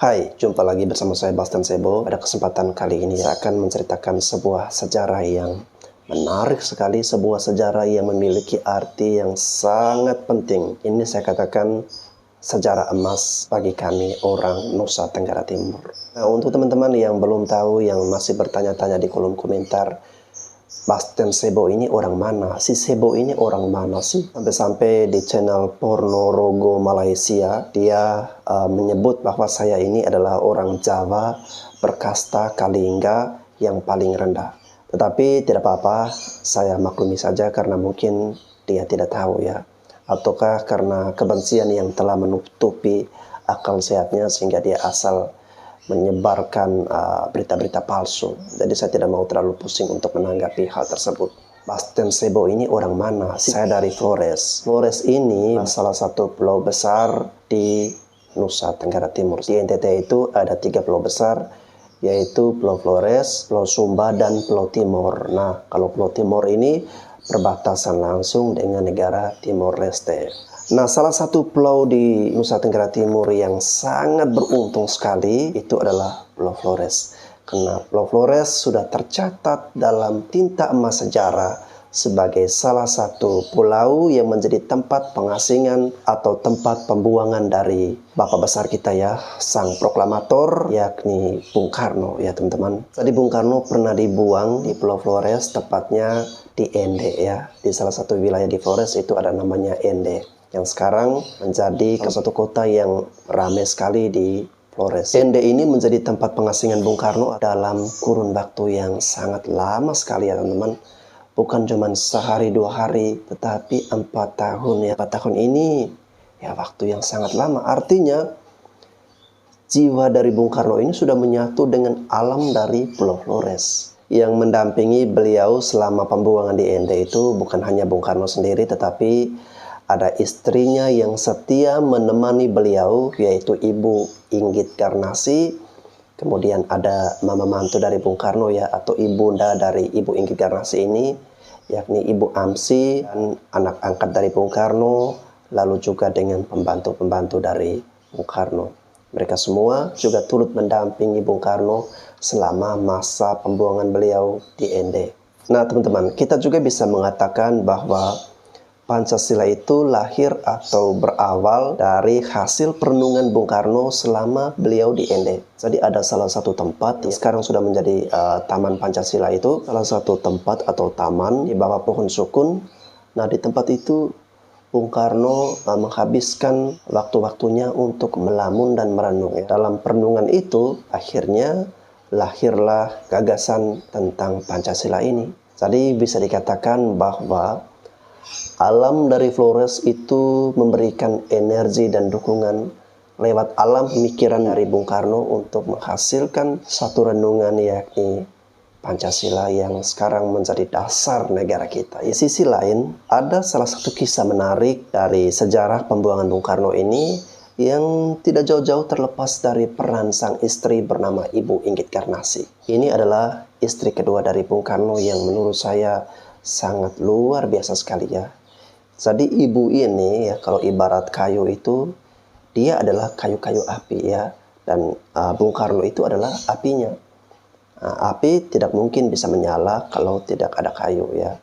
Hai, jumpa lagi bersama saya Bastian Sebo. Pada kesempatan kali ini saya akan menceritakan sebuah sejarah yang menarik sekali, sebuah sejarah yang memiliki arti yang sangat penting. Ini saya katakan sejarah emas bagi kami orang Nusa Tenggara Timur. Nah, untuk teman-teman yang belum tahu, yang masih bertanya-tanya di kolom komentar, Bastian Sebo ini orang mana? Si Sebo ini orang mana sih? Sampai-sampai di channel Pornorogo Malaysia, dia menyebut bahwa saya ini adalah orang Jawa berkasta Kalingga yang paling rendah. Tetapi tidak apa-apa, saya maklumi saja karena mungkin dia tidak tahu ya. Ataukah karena kebencian yang telah menutupi akal sehatnya sehingga dia asal menyebarkan berita-berita palsu. Jadi saya tidak mau terlalu pusing untuk menanggapi hal tersebut. Bastian Sebo ini orang mana? Saya dari Flores. Flores ini salah satu pulau besar di Nusa Tenggara Timur. Di NTT itu ada 3 pulau besar, yaitu Pulau Flores, Pulau Sumba, dan Pulau Timor. Nah, kalau Pulau Timor ini perbatasan langsung dengan negara Timor Leste. Nah, salah satu pulau di Nusa Tenggara Timur yang sangat beruntung sekali itu adalah Pulau Flores. Karena Pulau Flores sudah tercatat dalam tinta emas sejarah sebagai salah satu pulau yang menjadi tempat pengasingan atau tempat pembuangan dari Bapak besar kita ya, sang proklamator, yakni Bung Karno ya teman-teman. Jadi Bung Karno pernah dibuang di Pulau Flores, tepatnya di Ende ya. Di salah satu wilayah di Flores itu ada namanya Ende, yang sekarang menjadi satu kota yang ramai sekali di Flores. Ende ini menjadi tempat pengasingan Bung Karno dalam kurun waktu yang sangat lama sekali ya teman-teman. Bukan cuma sehari 2 hari, tetapi 4 tahun ya. 4 tahun ini ya waktu yang sangat lama. Artinya jiwa dari Bung Karno ini sudah menyatu dengan alam dari Pulau Flores. Yang mendampingi beliau selama pembuangan di Ende itu bukan hanya Bung Karno sendiri, tetapi ada istrinya yang setia menemani beliau, yaitu Ibu Inggit Garnasi. Kemudian ada mama mantu dari Bung Karno ya, atau ibunda dari Ibu Inggit Garnasi ini, yakni Ibu Amsi, dan anak angkat dari Bung Karno, lalu juga dengan pembantu-pembantu dari Bung Karno. Mereka semua juga turut mendampingi Bung Karno selama masa pembuangan beliau di Ende. Nah teman-teman, kita juga bisa mengatakan bahwa Pancasila itu lahir atau berawal dari hasil perenungan Bung Karno selama beliau di Ende. Jadi ada salah satu tempat yang sekarang sudah menjadi Taman Pancasila itu, salah satu tempat atau taman di bawah pohon sukun. Nah di tempat itu Bung Karno menghabiskan waktu-waktunya untuk melamun dan merenung. Dalam perenungan itu akhirnya lahirlah gagasan tentang Pancasila ini. Jadi bisa dikatakan bahwa alam dari Flores itu memberikan energi dan dukungan lewat alam pemikiran dari Bung Karno untuk menghasilkan satu renungan, yakni Pancasila yang sekarang menjadi dasar negara kita. Di sisi lain, ada salah satu kisah menarik dari sejarah pembuangan Bung Karno ini yang tidak jauh-jauh terlepas dari peran sang istri bernama Ibu Inggit Garnasi. Ini adalah istri kedua dari Bung Karno yang menurut saya sangat luar biasa sekali ya. Jadi ibu ini ya, kalau ibarat kayu itu, dia adalah kayu-kayu api ya. Dan Bung Karno itu adalah apinya. Api tidak mungkin bisa menyala kalau tidak ada kayu ya.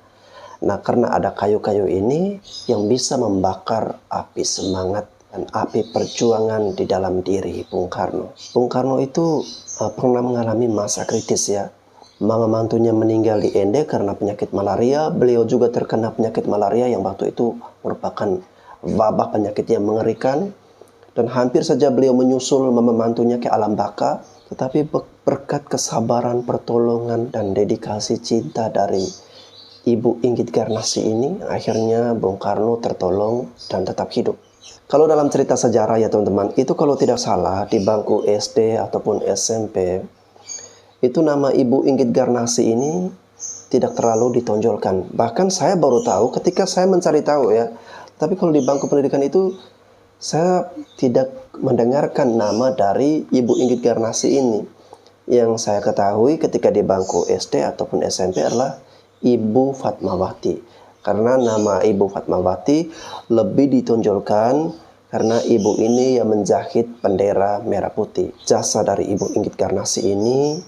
Nah karena ada kayu-kayu ini yang bisa membakar api semangat dan api perjuangan di dalam diri Bung Karno. Bung Karno itu pernah mengalami masa kritis ya. Mama mantunya meninggal di Ende karena penyakit malaria. Beliau juga terkena penyakit malaria yang waktu itu merupakan wabah penyakit yang mengerikan. Dan hampir saja beliau menyusul mama mantunya ke alam baka. Tetapi berkat kesabaran, pertolongan, dan dedikasi cinta dari Ibu Inggit Garnasi ini, akhirnya Bung Karno tertolong dan tetap hidup. Kalau dalam cerita sejarah ya teman-teman, itu kalau tidak salah di bangku SD ataupun SMP, itu nama Ibu Inggit Garnasi ini tidak terlalu ditonjolkan. Bahkan saya baru tahu ketika saya mencari tahu ya. Tapi kalau di bangku pendidikan itu saya tidak mendengarkan nama dari Ibu Inggit Garnasi ini. Yang saya ketahui ketika di bangku SD ataupun SMP adalah Ibu Fatmawati. Karena nama Ibu Fatmawati lebih ditonjolkan karena ibu ini yang menjahit bendera merah putih. Jasa dari Ibu Inggit Garnasi ini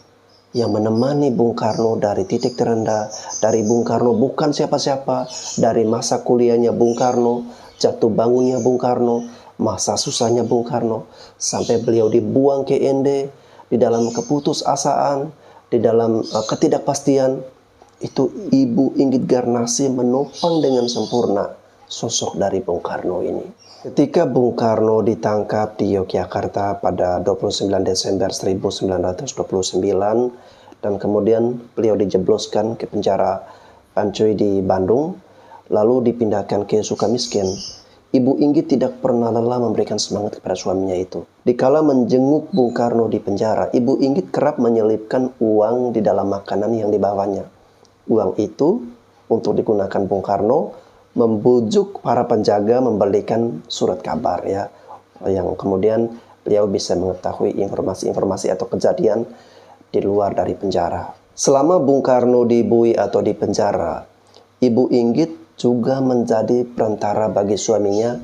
yang menemani Bung Karno dari titik terendah, dari Bung Karno bukan siapa-siapa, dari masa kuliahnya Bung Karno, jatuh bangunnya Bung Karno, masa susahnya Bung Karno, sampai beliau dibuang ke ND, di dalam keputusasaan, di dalam ketidakpastian. Itu Ibu Inggit Garnasi menopang dengan sempurna sosok dari Bung Karno ini. Ketika Bung Karno ditangkap di Yogyakarta pada 29 Desember 1929 dan kemudian beliau dijebloskan ke penjara Pancoy di Bandung, lalu dipindahkan ke Sukamiskin, Ibu Inggit tidak pernah lelah memberikan semangat kepada suaminya itu. Dikala menjenguk Bung Karno di penjara, Ibu Inggit kerap menyelipkan uang di dalam makanan yang dibawanya. Uang itu untuk digunakan Bung Karno membujuk para penjaga membelikan surat kabar ya, yang kemudian beliau bisa mengetahui informasi-informasi atau kejadian di luar dari penjara. Selama Bung Karno dibui atau di penjara, Ibu Inggit juga menjadi perantara bagi suaminya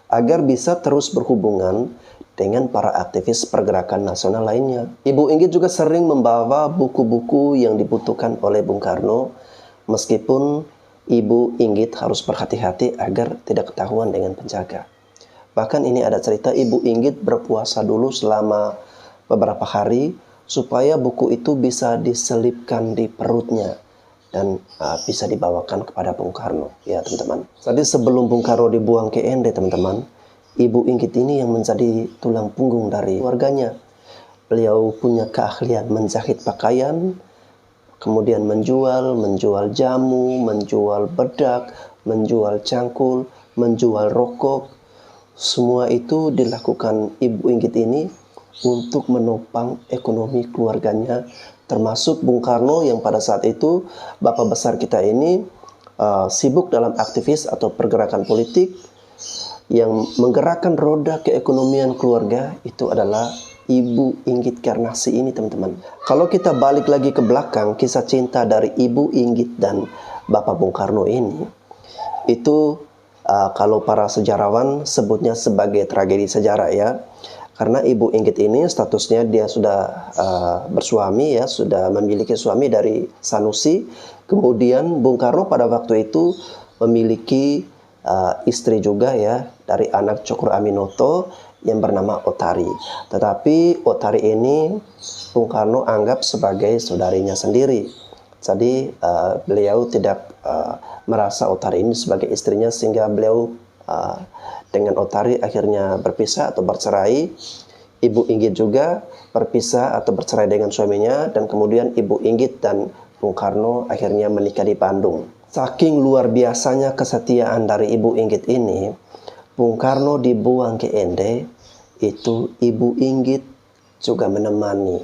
agar bisa terus berhubungan dengan para aktivis pergerakan nasional lainnya. Ibu Inggit juga sering membawa buku-buku yang dibutuhkan oleh Bung Karno, meskipun Ibu Inggit harus berhati-hati agar tidak ketahuan dengan penjaga. Bahkan ini ada cerita Ibu Inggit berpuasa dulu selama beberapa hari supaya buku itu bisa diselipkan di perutnya dan bisa dibawakan kepada Bung Karno. Ya teman-teman. Jadi sebelum Bung Karno dibuang ke ND teman-teman, Ibu Inggit ini yang menjadi tulang punggung dari keluarganya. Beliau punya keahlian menjahit pakaian, kemudian menjual jamu, menjual bedak, menjual cangkul, menjual rokok. Semua itu dilakukan Ibu Inggit ini untuk menopang ekonomi keluarganya, termasuk Bung Karno yang pada saat itu bapak besar kita ini sibuk dalam aktivis atau pergerakan politik. Yang menggerakkan roda keekonomian keluarga itu adalah Ibu Inggit Garnasi ini teman-teman. Kalau kita balik lagi ke belakang, kisah cinta dari Ibu Inggit dan Bapak Bung Karno ini, itu kalau para sejarawan sebutnya sebagai tragedi sejarah ya. Karena Ibu Inggit ini statusnya dia sudah bersuami ya, sudah memiliki suami dari Sanusi. Kemudian Bung Karno pada waktu itu memiliki istri juga ya dari anak Cokro Aminoto yang bernama Otari. Tetapi Otari ini Bung Karno anggap sebagai saudarinya sendiri. Jadi beliau tidak merasa Otari ini sebagai istrinya, sehingga beliau dengan Otari akhirnya berpisah atau bercerai. Ibu Inggit juga berpisah atau bercerai dengan suaminya, dan kemudian Ibu Inggit dan Bung Karno akhirnya menikah di Bandung. Saking luar biasanya kesetiaan dari Ibu Inggit ini, Bung Karno dibuang ke ND, itu Ibu Inggit juga menemani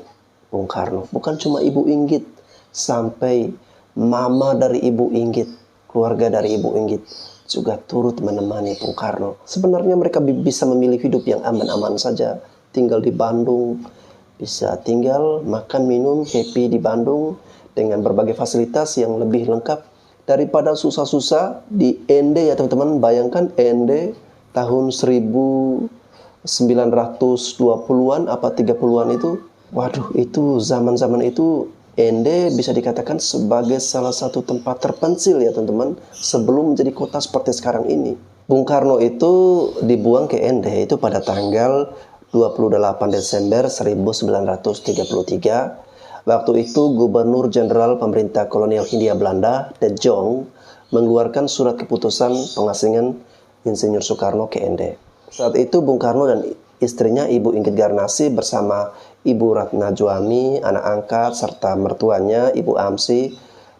Bung Karno. Bukan cuma Ibu Inggit, sampai mama dari Ibu Inggit, keluarga dari Ibu Inggit juga turut menemani Bung Karno. Sebenarnya mereka bisa memilih hidup yang aman-aman saja, tinggal di Bandung, bisa tinggal makan minum happy di Bandung dengan berbagai fasilitas yang lebih lengkap daripada susah-susah di ND ya teman-teman. Bayangkan ND tahun 1920-an apa 30-an itu. Waduh, itu zaman-zaman itu ND bisa dikatakan sebagai salah satu tempat terpencil ya teman-teman, sebelum menjadi kota seperti sekarang ini. Bung Karno itu dibuang ke ND itu pada tanggal 28 Desember 1933. Waktu itu Gubernur Jenderal Pemerintah Kolonial Hindia Belanda, De Jong, mengeluarkan surat keputusan pengasingan Insinyur Soekarno ke ND. Saat itu Bung Karno dan istrinya Ibu Inggit Garnasi bersama Ibu Ratna Juami, anak angkat, serta mertuanya Ibu Amsi,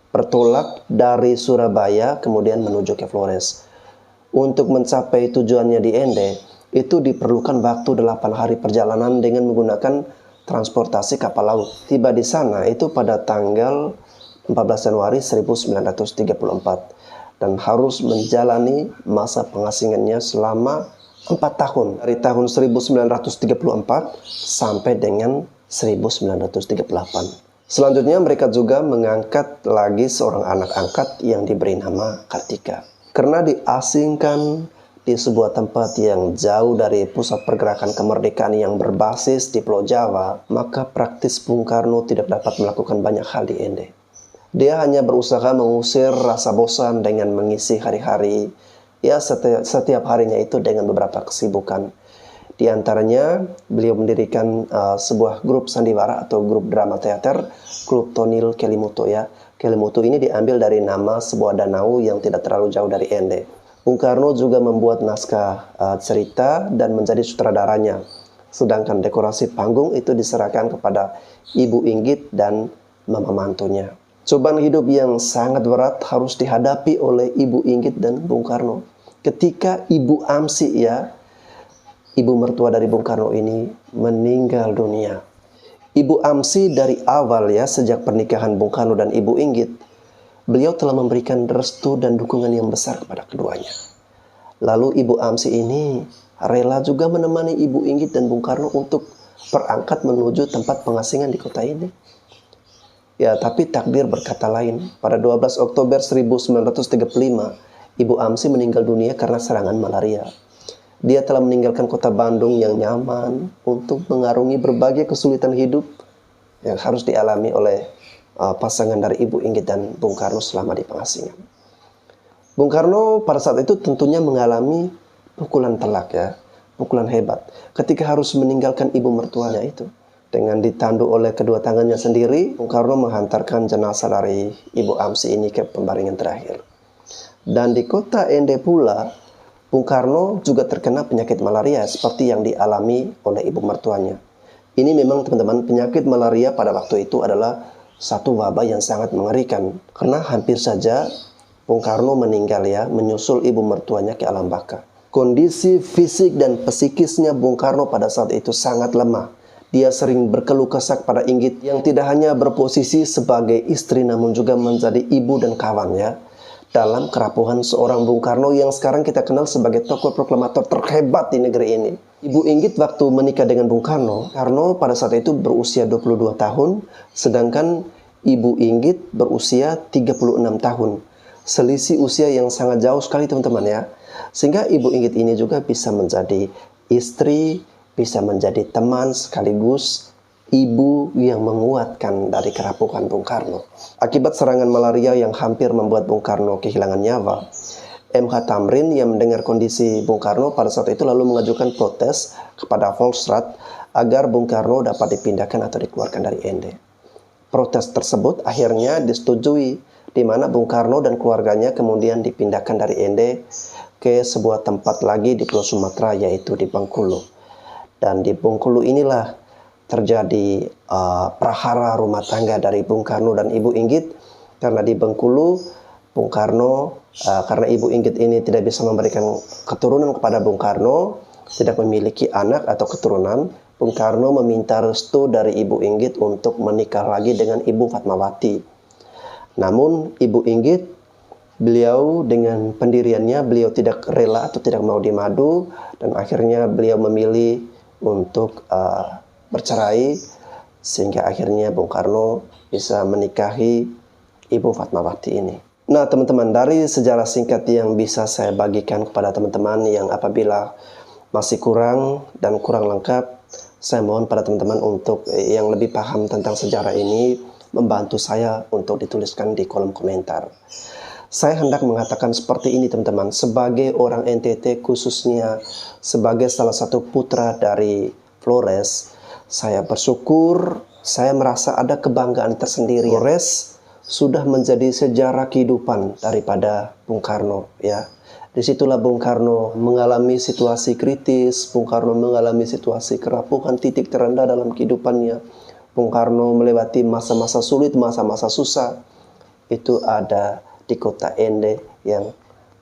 bertolak dari Surabaya kemudian menuju ke Flores. Untuk mencapai tujuannya di ND, itu diperlukan waktu 8 hari perjalanan dengan menggunakan transportasi kapal laut. Tiba di sana itu pada tanggal 14 Januari 1934 dan harus menjalani masa pengasingannya selama 4 tahun, dari tahun 1934 sampai dengan 1938. Selanjutnya mereka juga mengangkat lagi seorang anak angkat yang diberi nama Kartika. Karena diasingkan, di sebuah tempat yang jauh dari pusat pergerakan kemerdekaan yang berbasis di Pulau Jawa, maka praktis Bung Karno tidak dapat melakukan banyak hal di Ende. Dia hanya berusaha mengusir rasa bosan dengan mengisi hari-hari, ya setiap harinya itu dengan beberapa kesibukan. Di antaranya, beliau mendirikan sebuah grup sandiwara atau grup drama teater, Klub Tonil Kelimutu ya. Kelimutu ini diambil dari nama sebuah danau yang tidak terlalu jauh dari Ende. Bung Karno juga membuat naskah cerita dan menjadi sutradaranya. Sedangkan dekorasi panggung itu diserahkan kepada Ibu Inggit dan mama mantunya. Cobaan hidup yang sangat berat harus dihadapi oleh Ibu Inggit dan Bung Karno. Ketika Ibu Amsi ya, ibu mertua dari Bung Karno ini meninggal dunia. Ibu Amsi dari awal ya, sejak pernikahan Bung Karno dan Ibu Inggit, beliau telah memberikan restu dan dukungan yang besar kepada keduanya. Lalu Ibu Amsi ini rela juga menemani Ibu Inggit dan Bung Karno untuk berangkat menuju tempat pengasingan di kota ini. Ya, tapi takdir berkata lain. Pada 12 Oktober 1935, Ibu Amsi meninggal dunia karena serangan malaria. Dia telah meninggalkan kota Bandung yang nyaman untuk mengarungi berbagai kesulitan hidup yang harus dialami oleh pasangan dari Ibu Inggit dan Bung Karno selama di pengasingan. Bung Karno pada saat itu tentunya mengalami pukulan telak ya, pukulan hebat ketika harus meninggalkan ibu mertuanya itu. Dengan ditandu oleh kedua tangannya sendiri, Bung Karno menghantarkan jenazah dari Ibu Amsi ini ke pembaringan terakhir. Dan di kota Ende pula, Bung Karno juga terkena penyakit malaria seperti yang dialami oleh ibu mertuanya. Ini memang teman-teman, penyakit malaria pada waktu itu adalah satu wabah yang sangat mengerikan. Karena hampir saja Bung Karno meninggal ya, menyusul ibu mertuanya ke alam baka. Kondisi fisik dan psikisnya Bung Karno pada saat itu sangat lemah. Dia sering berkeluh kesah pada Inggit yang tidak hanya berposisi sebagai istri namun juga menjadi ibu dan kawan ya. Dalam kerapuhan seorang Bung Karno yang sekarang kita kenal sebagai tokoh proklamator terhebat di negeri ini. Ibu Inggit waktu menikah dengan Bung Karno, Karno pada saat itu berusia 22 tahun, sedangkan Ibu Inggit berusia 36 tahun. Selisih usia yang sangat jauh sekali teman-teman ya. Sehingga Ibu Inggit ini juga bisa menjadi istri, bisa menjadi teman sekaligus ibu yang menguatkan dari kerapuhan Bung Karno. Akibat serangan malaria yang hampir membuat Bung Karno kehilangan nyawa, MH Tamrin yang mendengar kondisi Bung Karno pada saat itu lalu mengajukan protes kepada Volksraad agar Bung Karno dapat dipindahkan atau dikeluarkan dari Ende. Protes tersebut akhirnya disetujui, di mana Bung Karno dan keluarganya kemudian dipindahkan dari Ende ke sebuah tempat lagi di Pulau Sumatera, yaitu di Bengkulu. Dan di Bengkulu inilah terjadi prahara rumah tangga dari Bung Karno dan Ibu Inggit. Karena di Bengkulu, Bung Karno, karena Ibu Inggit ini tidak bisa memberikan keturunan kepada Bung Karno, tidak memiliki anak atau keturunan, Bung Karno meminta restu dari Ibu Inggit untuk menikah lagi dengan Ibu Fatmawati. Namun Ibu Inggit, beliau dengan pendiriannya, beliau tidak rela atau tidak mau dimadu, dan akhirnya beliau memilih untuk bercerai, sehingga akhirnya Bung Karno bisa menikahi Ibu Fatmawati ini. Nah teman-teman, dari sejarah singkat yang bisa saya bagikan kepada teman-teman yang apabila masih kurang dan kurang lengkap, saya mohon pada teman-teman untuk yang lebih paham tentang sejarah ini, membantu saya untuk dituliskan di kolom komentar. Saya hendak mengatakan seperti ini teman-teman, sebagai orang NTT khususnya sebagai salah satu putra dari Flores, saya bersyukur, saya merasa ada kebanggaan tersendiri. Flores sudah menjadi sejarah kehidupan daripada Bung Karno ya. Disitulah Bung Karno mengalami situasi kritis, Bung Karno mengalami situasi kerapuhan, titik terendah dalam kehidupannya. Bung Karno melewati masa-masa sulit, masa-masa susah. Itu ada di kota Ende yang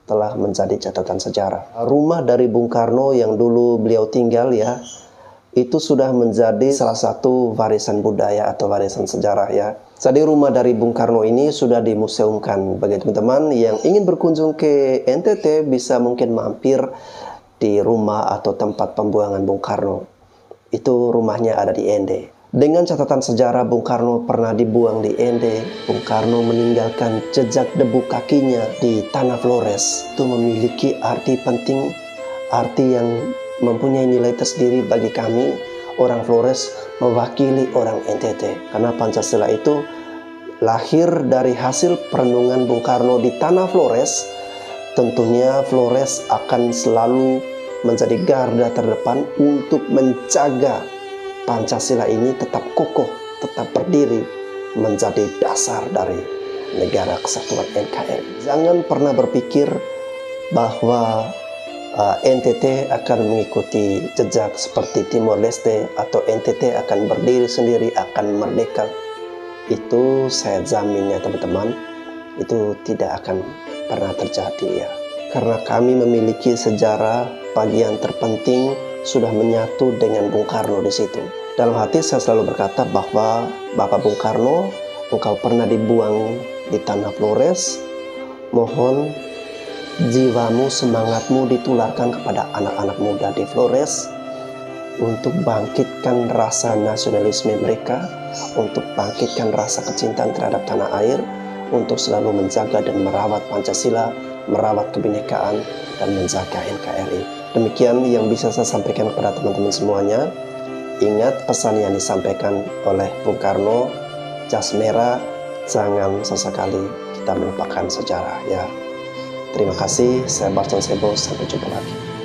telah menjadi catatan sejarah. Rumah dari Bung Karno yang dulu beliau tinggal ya, itu sudah menjadi salah satu warisan budaya atau warisan sejarah ya. Jadi rumah dari Bung Karno ini sudah dimuseumkan. Bagi teman-teman yang ingin berkunjung ke NTT bisa mungkin mampir di rumah atau tempat pembuangan Bung Karno. Itu rumahnya ada di Ende. Dengan catatan sejarah, Bung Karno pernah dibuang di Ende. Bung Karno meninggalkan jejak debu kakinya di tanah Flores. Itu memiliki arti penting arti yang mempunyai nilai tersendiri bagi kami, orang Flores mewakili orang NTT. Karena Pancasila itu lahir dari hasil perenungan Bung Karno di tanah Flores. Tentunya Flores akan selalu menjadi garda terdepan untuk menjaga Pancasila ini tetap kokoh, tetap berdiri, menjadi dasar dari negara kesatuan NKRI. Jangan pernah berpikir bahwa NTT akan mengikuti jejak seperti Timor Leste atau NTT akan berdiri sendiri, akan merdeka. Itu saya jamin ya teman-teman, itu tidak akan pernah terjadi ya. Karena kami memiliki sejarah bagian terpenting sudah menyatu dengan Bung Karno di situ. Dalam hati saya selalu berkata bahwa Bapak Bung Karno, engkau pernah dibuang di tanah Flores, mohon jiwamu, semangatmu ditularkan kepada anak-anak muda di Flores untuk bangkitkan rasa nasionalisme mereka, untuk bangkitkan rasa kecintaan terhadap tanah air, untuk selalu menjaga dan merawat Pancasila, merawat kebinekaan, dan menjaga NKRI. Demikian yang bisa saya sampaikan kepada teman-teman semuanya. Ingat pesan yang disampaikan oleh Bung Karno, jas merah, jangan sesekali kita melupakan sejarah ya. Terima kasih, saya Baston Sebo, sampai jumpa lagi.